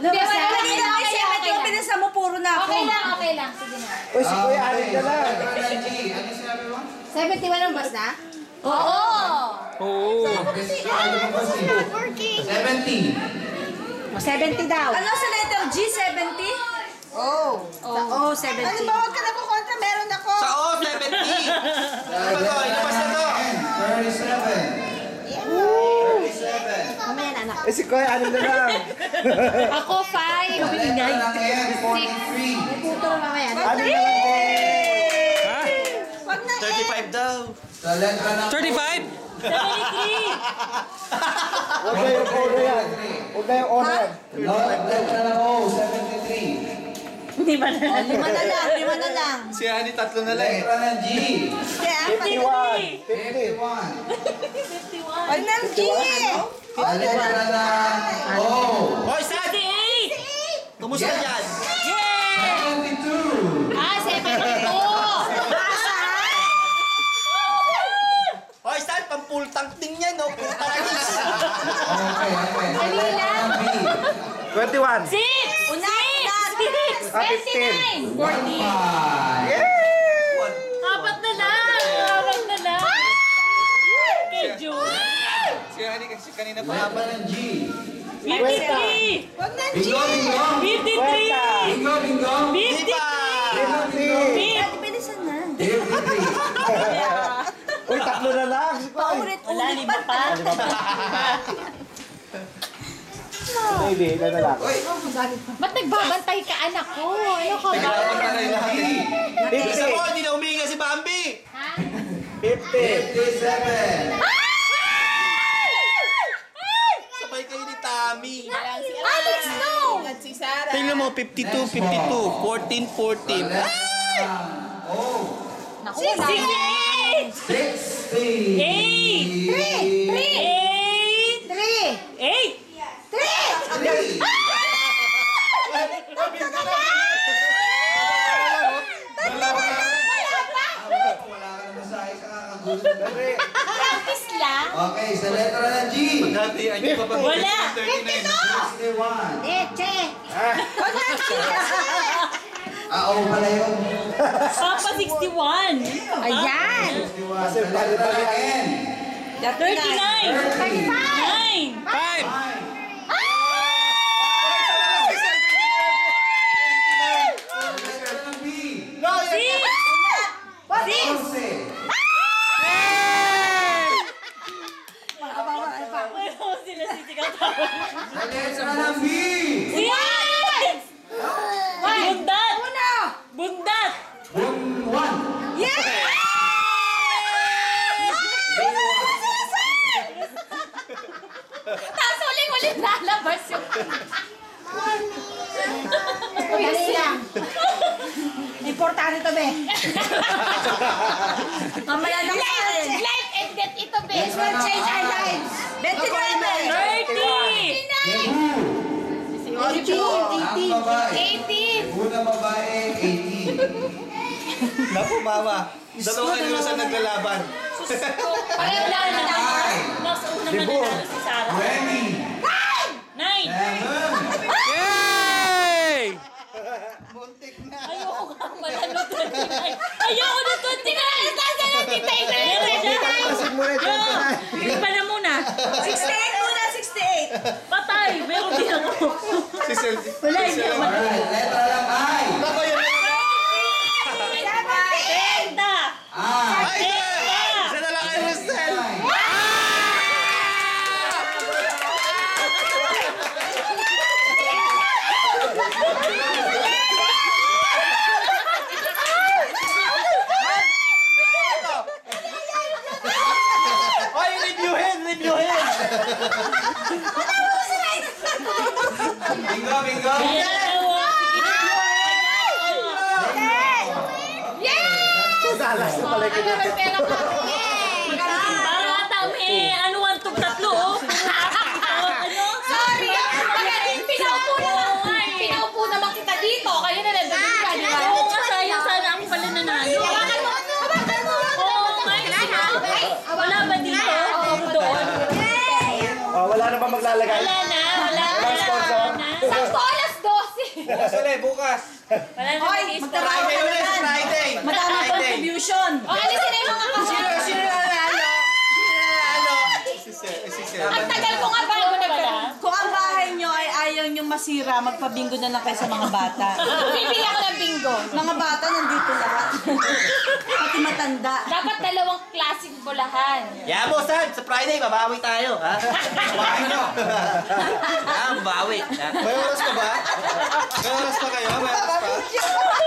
Lumabas na. Kanina ako 70, pinasa mo puro na ako. Okay lang, okay lang. Sige na. Uy, si Kuya Arin ka lang. Ano sinabi mo? 71 ang bas na? Oo! Oo. 70. 70 daw. Ano sa letter G, 70? Oh. Oo, 70. Ano ba, huwag ka na kukontra, meron ako. Sa O, 70. Ano ba to? Ilabas na to. 37. 37. Mamaya na, anak. Eh, si Kuya Arin na lang. Ako, 5. Letra ng N, 43. Puto mamaya. Arin na lang din. Ha? Wag na 35 daw. Sa letra ng 35? 73. Huwag na yung ono yan. Huwag na yung ono yan. letra ng O, 73. Lima na lang. Si Ani, tatlo na lang eh. Letra ng G, Kaya, 51. 51. wag na G. Sa letra ng O, Hoy, Sadi! Kumusta yan? 72. Ah, 72. Hoy, Sadi, pang-full tank din yan, no? Full tankis. Okay. Sa letra ng B, 21. 6. Una. 29. 40. 5. Apat na lang. Apat na lang. Kay June. Si Ani kasi kanina pa Letra ng G. 53. Wag na G. Bingo. 53. Bingo, bingo. Di ba? 50. Bilisan na. 53. Uy, tatlo na lang. Si Kuya. Paulit-ulit pa. Baby, ilan na lang. Uy, Ba't nagbabantay ka, anak ko? Ano ka ba? Kailangan na kayo lahat. Isa 50. mo, hindi na umihinga si Bambi. Ha? 50. 57. Sabay kayo ni Tommy. Alex, no! Tingnan mo, 52, 52, 14, 14. O, Naku, 68! 60. 8! 3. Wala ka naman sa akin, kakakagulat. Practice lang. Okay, sa letra ng G. Dati, ay pa pag Wala. 61. Che. Oo pala yun. Papa 61. Ayan. 61. Sa letra ng N. 39. 35. 5! Sa letra ng B. 6. 14. Sila sisigaw-tawa. Sa letra ng B. Bundat! Bundat! Bunwan. Tapos ulit lalabas yung... Dali lang. Importante to, be. Mamaya na Life and death ito, be. This will change our lives. 29. 30! Ang babae. 18! Unang babae, 18. Naku, mama. Dalawa kayo sa naglalaban. Pareho lang na lang. Ay. Nasa unang mananalo si Sarah. 20. 9! 7. Yay! Ayoko nga manalo 29. Ayoko na 29! Nasa na kita Pasig mo na yung 29. Hindi pa na muna. 68 muna, 68. Patay! Meron din ako. Si Sel. Wala, hindi ako Alright, letra ng I. Ako yun. 30! I. Isa na lang kayo, Sel. Ay, reviewin! Bingo, bingo. Dalas na pala yung Parang ata may ano, antog tatlo, oh. Ano? Sorry! Pinaupo naman kita dito. Kayo na nandun ka, di ba? Oo nga, sayang sana ako pala nanalo. Oo nga, wala ba dito? Doon. Oh, wala na ba maglalagay? Wala na, wala. Walang sponsor. Sakto alas 12. Bukas ulit, bukas. Wala na Hoy, mag-i-sponsor. magtrabaho Friday ka ulit, naman. Friday. Madami contribution. O, alisin na yung mga kasama. Sino nanalo? Sino nanalo? Si Sir. Ang tagal ko nga bago nagkaroon. Kung ang bahay nyo ay ayaw nyo masira, magpabingo na lang kayo sa mga bata. Bibili ako ng bingo. Mga bata nandito lahat. Pati matanda. Dapat 2 klaseng bulahan. Yeah, mo, Sad. Sa Friday, babawi tayo, ha? Babawi nyo. Ah, babawi. Ha? May oras pa ba? May oras pa kayo? May oras pa?